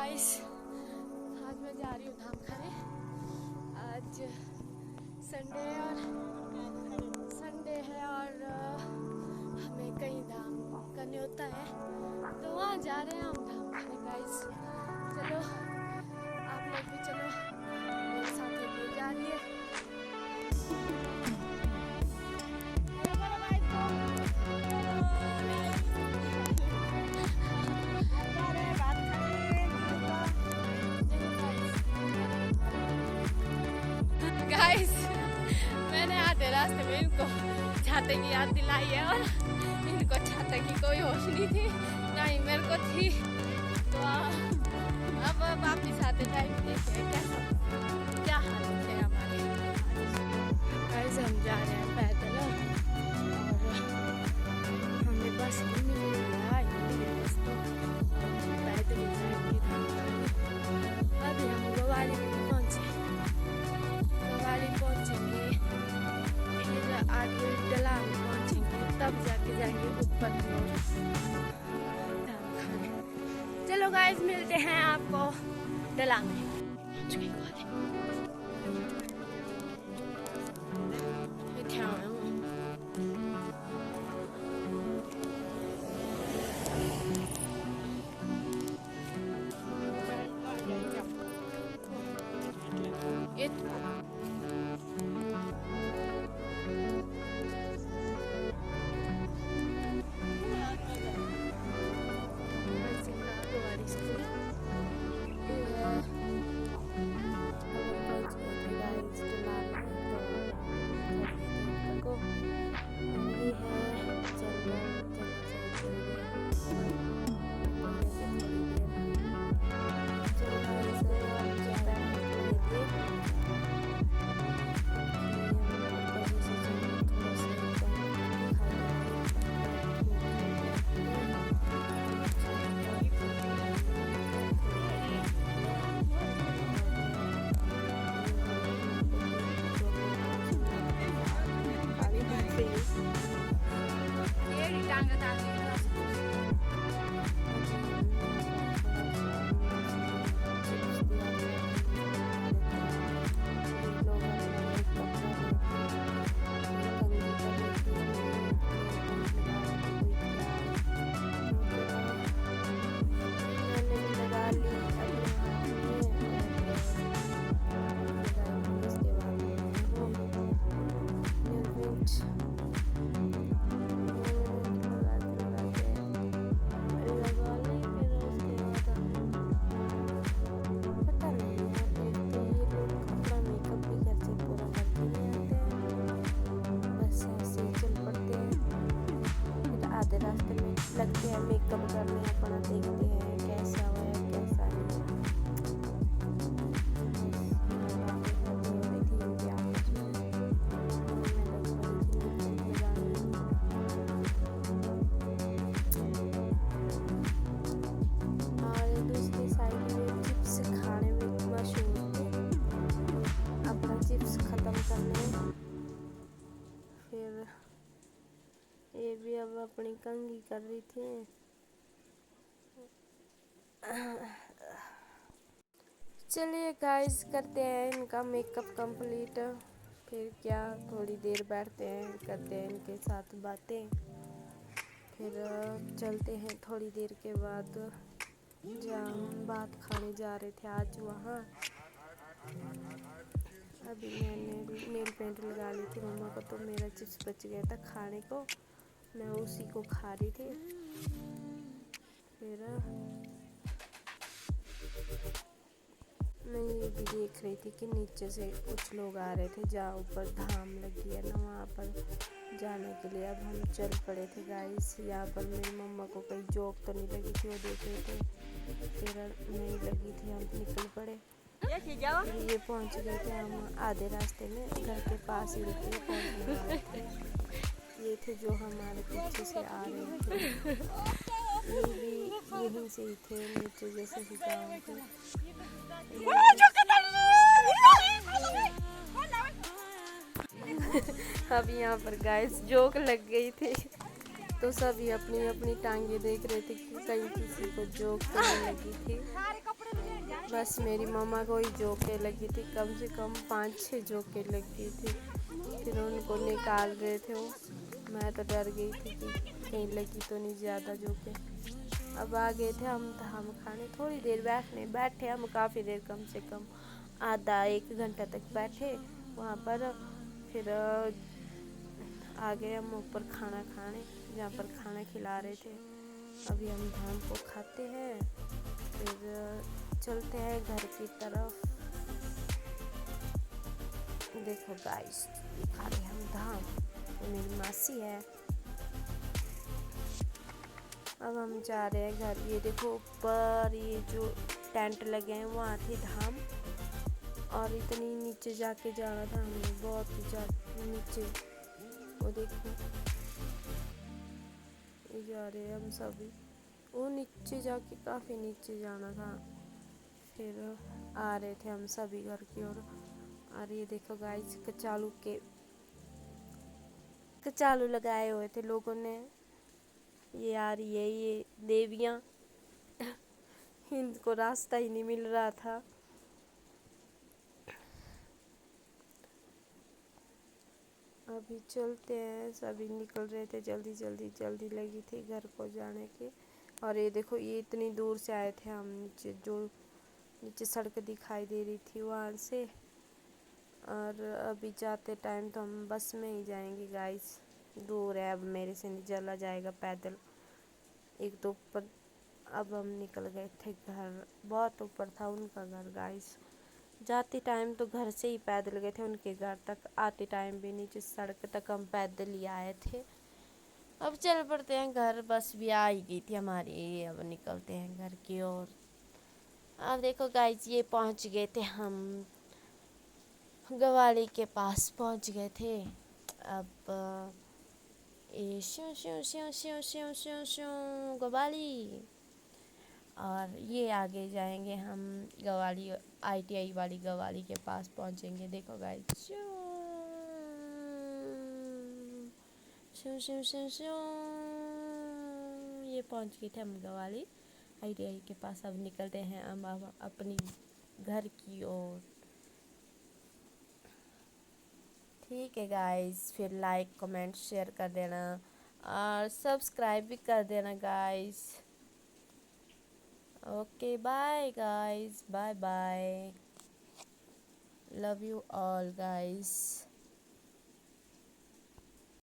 Guys, आज मैं जा रही हूँ धाम खाने। आज संडे है और हमें कहीं धाम करने होता है, तो वहाँ जा रहे हैं हम धाम खाने। गाइस चलो, आप लोग भी चलो, मेरे साथ ले जा रही है। गाइस, मैंने आधे रास्ते में इनको छाते की याद दिलाई है और इनको छाते की कोई होश नहीं थी, ना ही मेरे को थी। तो अब वापिस आते टाइम देखिए क्या हालत है हमारे। गाइस, हम जा रहे हैं पैदल और हमें बस नहीं मिल रहा है, बस तो पैदल ही जाएंगे धाम खाने। अभी हम गोवाली पहुंचेंगे, फिर आगे डला में पहुंचेंगे, तब जाके जाएंगे ऊपर की ओर धाम खाने। चलो गाइस, मिलते हैं आपको डला में। लगते हैं मेकअप करने, अपना देखते हैं कैसा हुआ है कैसा नहीं। और दूसरी साइड में चिप्स खाने में मशहूर थे, अपना चिप्स ख़त्म करने। फिर ये भी अब अपनी कंघी कर रही थी। चलिए गाइस, करते हैं इनका मेकअप कंप्लीट, फिर क्या थोड़ी देर बैठते हैं, करते हैं इनके साथ बातें, फिर चलते हैं थोड़ी देर के बाद जहाँ हम बात खाने जा रहे थे आज वहाँ। अभी मैंने नेल पेंट लगा ली थी मम्मा को, तो मेरा चिप्स बच गया था खाने को, मैं उसी को खा रही थी। फिर मैं ये भी देख रही थी कि नीचे से कुछ लोग आ रहे थे, जहाँ ऊपर धाम लगी है ना, वहाँ पर जाने के लिए अब हम चल पड़े थे गाइस। यहाँ पर मेरी मम्मा को कहीं जॉब तो नहीं लगी थी, वो देख रहे थे, फिर नहीं लगी थी, हम निकल पड़े। ये पहुँच गए थे हम आधे रास्ते में, घर के पास ही रुके पहुँचने वाले थे। ये थे जो हमारे पीछे से आ रहे थे, ये भी यहीं से ही थे, नीचे जैसे ही गाँव थे। अब यहाँ पर गाइस जोक लग गई थी, तो सभी अपनी अपनी टांगे देख रहे थे कि कहीं किसी को जोक तो नहीं लगी थी। बस मेरी मम्मा को ही जोके लगी थी, कम से कम 5-6 जोके लगी थी। फिर उनको निकाल रहे थे वो, मैं तो डर गई थी कि कहीं लगी तो नहीं ज़्यादा जोके। अब आ गए थे हम खाने, थोड़ी देर बैठे हम, काफ़ी देर, कम से कम आधा 1 घंटा तक बैठे वहाँ पर। फिर आ गए हम ऊपर खाना खाने, जहाँ पर खाना खिला रहे थे। अभी हम धाम को खाते हैं, फिर चलते हैं घर की तरफ। देखो गाइस, खा रहे हम धाम, ये मेरी मासी है। अब हम जा रहे हैं घर। ये देखो ऊपर ये जो टेंट लगे हैं वहाँ थी धाम, और इतनी नीचे जाके जाना था हमें, बहुत ही नीचे। वो देखो ये जा रहे हैं हम सभी, वो नीचे जाके काफ़ी नीचे जाना था। फिर आ रहे थे हम सभी घर की ओर। और ये देखो गाइस, कचालू लगाए हुए थे लोगों ने। ये आ रही है ये देवियाँ, इनको रास्ता ही नहीं मिल रहा था। अभी चलते हैं, सभी निकल रहे थे, जल्दी लगी थी घर को जाने की। और ये देखो, ये इतनी दूर से आए थे हम, नीचे सड़क दिखाई दे रही थी वहाँ से। और अभी जाते टाइम तो हम बस में ही जाएंगे गाइस, दूर है, अब मेरे से नहीं चला जाएगा पैदल। एक तो ऊपर, अब हम निकल गए थे घर, बहुत ऊपर था उनका घर गाइस। जाते टाइम तो घर से ही पैदल गए थे उनके घर तक, आते टाइम भी नीचे सड़क तक हम पैदल ही आए थे। अब चल पड़ते हैं घर, बस भी आ ही गई थी हमारी, अब निकलते हैं घर की ओर। अब देखो गाइस, ये पहुंच गए थे हम, गवाली के पास पहुंच गए थे। अब ये श्यों श्यों श्यों श्यों श्यों श्यों श्यों गवाली। और ये आगे जाएंगे हम गवाली, ITI वाली गवाली के पास पहुंचेंगे। देखो गाइस, श्यों श्यों श्यों श्यों श्यों, ये पहुंच गए थे हम गवाली ITI के पास। अब निकलते हैं हम अपनी घर की ओर। ठीक है गाइस, फिर लाइक कमेंट शेयर कर देना, और सब्सक्राइब भी कर देना guys. Okay bye guys, bye bye, love you all guys.